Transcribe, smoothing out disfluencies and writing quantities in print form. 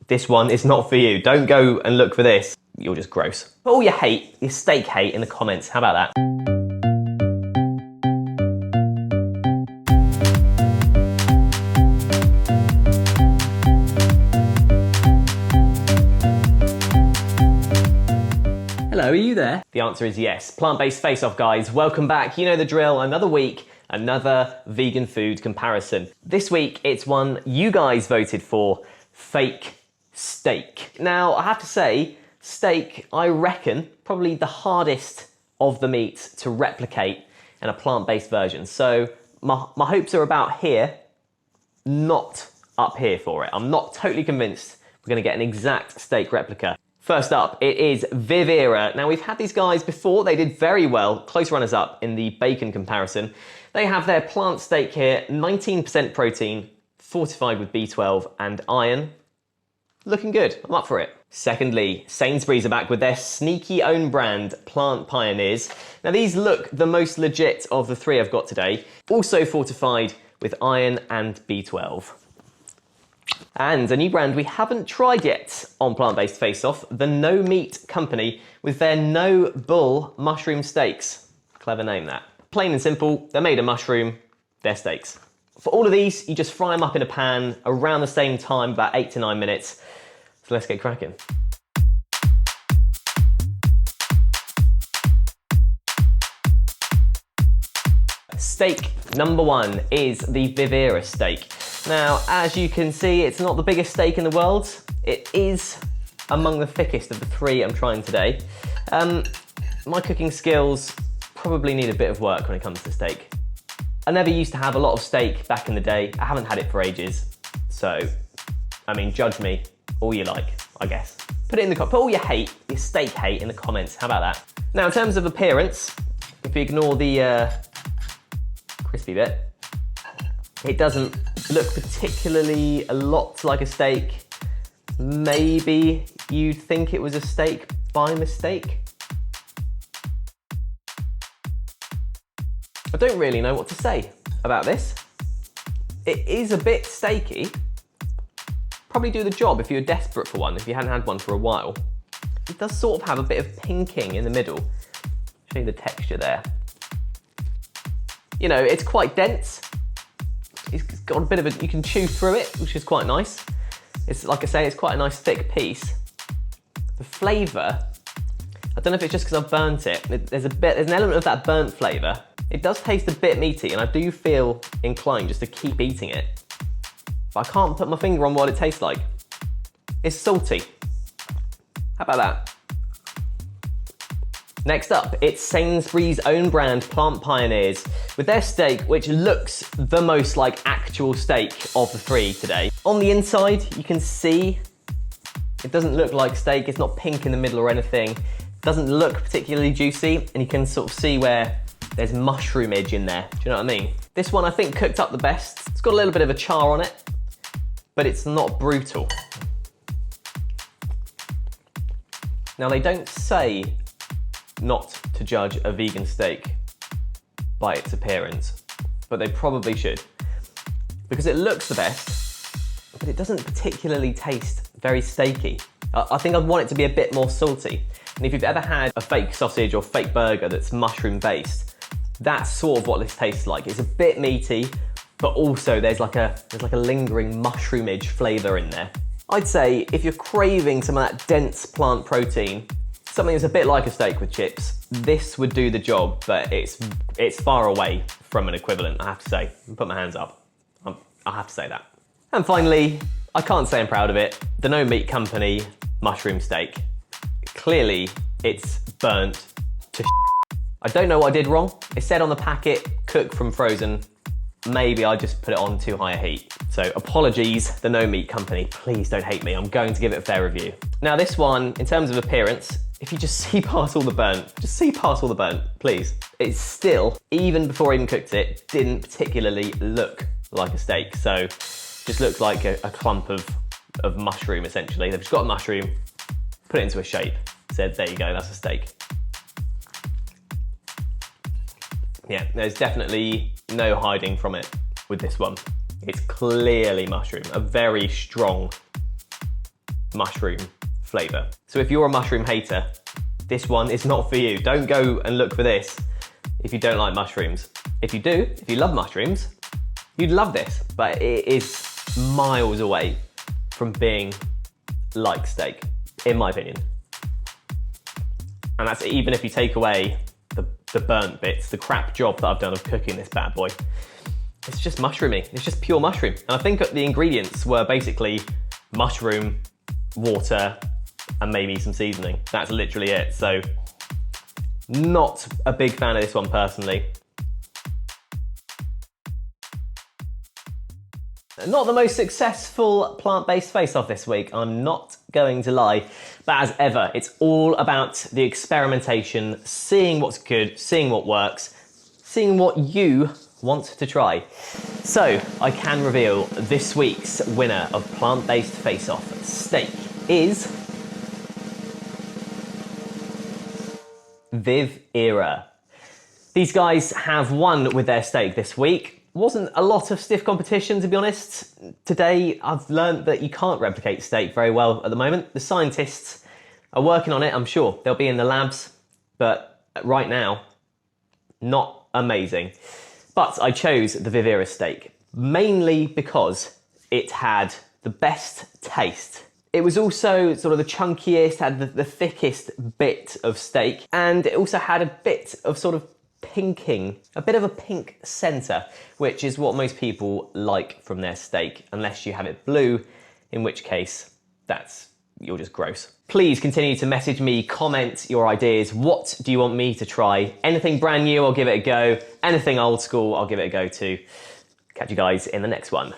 this one is not for you. Don't go and look for this. You're just gross. Put all your hate, your steak hate in the comments. How about that? Hello, are you there? The answer is yes. Plant-based face-off, guys. Welcome back. You know the drill. Another week, another vegan food comparison. This week, it's one you guys voted for, fake steak. Now, I have to say, steak, I reckon, probably the hardest of the meats to replicate in a plant-based version. So my hopes are about here, not up here for it. I'm not totally convinced we're gonna get an exact steak replica. First up, it is Viv Era. Now, we've had these guys before. They did very well, close runners up in the bacon comparison. They have their plant steak here, 19% protein, fortified with B12 and iron. Looking good, I'm up for it. Secondly, Sainsbury's are back with their sneaky own brand, Plant Pioneers. Now, these look the most legit of the three I've got today. Also fortified with iron and B12. And a new brand we haven't tried yet on Plant-Based Face-Off, the No Meat Company with their No Bull mushroom steaks. Clever name, that. Plain and simple, they're made of mushroom, they're steaks. For all of these, you just fry them up in a pan around the same time, about 8 to 9 minutes. So let's get cracking. Steak number one is the Viv Era steak. Now, as you can see, it's not the biggest steak in the world. It is among the thickest of the three I'm trying today. My cooking skills probably need a bit of work when it comes to steak. I never used to have a lot of steak back in the day. I haven't had it for ages. So, I mean, judge me all you like, I guess. Put all your hate, your steak hate in the comments. How about that? Now, in terms of appearance, if you ignore the crispy bit, it doesn't look particularly a lot like a steak. Maybe you'd think it was a steak by mistake. I don't really know what to say about this. It is a bit steaky. Probably do the job if you're desperate for one, if you hadn't had one for a while. It does sort of have a bit of pinking in the middle. Show you the texture there. You know, it's quite dense. It's got a bit of a, you can chew through it, which is quite nice. It's, like I say, it's quite a nice thick piece. The flavour, I don't know if it's just because I've burnt it. There's an element of that burnt flavour. It does taste a bit meaty, and I do feel inclined just to keep eating it. But I can't put my finger on what it tastes like. It's salty. How about that? Next up, it's Sainsbury's own brand, Plant Pioneers, with their steak, which looks the most like actual steak of the three today. On the inside, you can see it doesn't look like steak. It's not pink in the middle or anything. It doesn't look particularly juicy, and you can sort of see where there's mushroomage in there. Do you know what I mean? This one, I think, cooked up the best. It's got a little bit of a char on it, but it's not brutal. Now, they don't say not to judge a vegan steak by its appearance, but they probably should, because it looks the best, but it doesn't particularly taste very steaky. I think I'd want it to be a bit more salty. And if you've ever had a fake sausage or fake burger that's mushroom based, that's sort of what this tastes like. It's a bit meaty, but also there's like a lingering mushroomage flavour in there. I'd say if you're craving some of that dense plant protein, something that's a bit like a steak with chips, this would do the job, but it's far away from an equivalent, I have to say. I'll put my hands up. I have to say that. And finally, I can't say I'm proud of it, the No Meat Company mushroom steak. Clearly, it's burnt to I don't know what I did wrong. It said on the packet, cook from frozen. Maybe I just put it on too high a heat. So apologies, the No Meat Company. Please don't hate me. I'm going to give it a fair review. Now this one, in terms of appearance, if you just see past all the burnt, please. It's still, even before I even cooked it, didn't particularly look like a steak. So just looked like a clump of mushroom, essentially. They've just got a mushroom, put it into a shape, said, there you go, that's a steak. Yeah, there's definitely no hiding from it with this one. It's clearly mushroom, a very strong mushroom flavour. So if you're a mushroom hater, this one is not for you. Don't go and look for this if you don't like mushrooms. If you do, if you love mushrooms, you'd love this, but it is miles away from being like steak, in my opinion. And that's even if you take away the burnt bits, the crap job that I've done of cooking this bad boy. It's just mushroomy, it's just pure mushroom. And I think the ingredients were basically mushroom, water, and maybe some seasoning. That's literally it. So, not a big fan of this one personally. Not the most successful plant-based face-off this week, I'm not going to lie. But as ever, it's all about the experimentation, seeing what's good, seeing what works, seeing what you want to try. So, I can reveal this week's winner of plant-based face-off steak is Viv Era. These guys have won with their steak this week. Wasn't a lot of stiff competition, to be honest. Today, I've learned that you can't replicate steak very well at the moment. The scientists are working on it, I'm sure. They'll be in the labs, but right now, not amazing. But I chose the Viv Era steak, mainly because it had the best taste. It was also sort of the chunkiest, had the thickest bit of steak, and it also had a bit of sort of pinking, a bit of a pink centre, which is what most people like from their steak, unless you have it blue, in which case you're just gross. Please continue to message me, comment your ideas. What do you want me to try? Anything brand new, I'll give it a go. Anything old school, I'll give it a go too. Catch you guys in the next one.